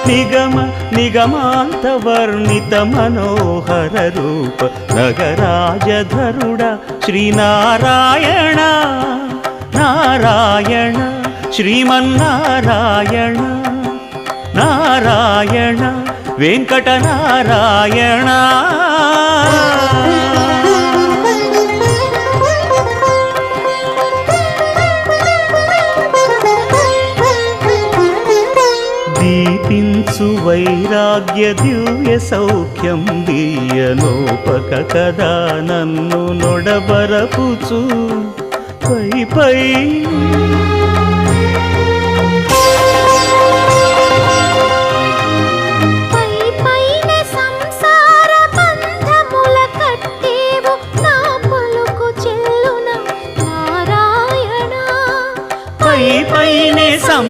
నిగమ నిగమాంత వర్ణిత మనోహర రూప నగరాజధరుడ శ్రీనారాయణ నారాయణ శ్రీమన్నారాయణ నారాయణ వెంకటనారాయణ. దీపించు వైరాగ్య దివ్య సౌఖ్యం దీయనోపక కదా నన్ను నొడబరపుచు పై పై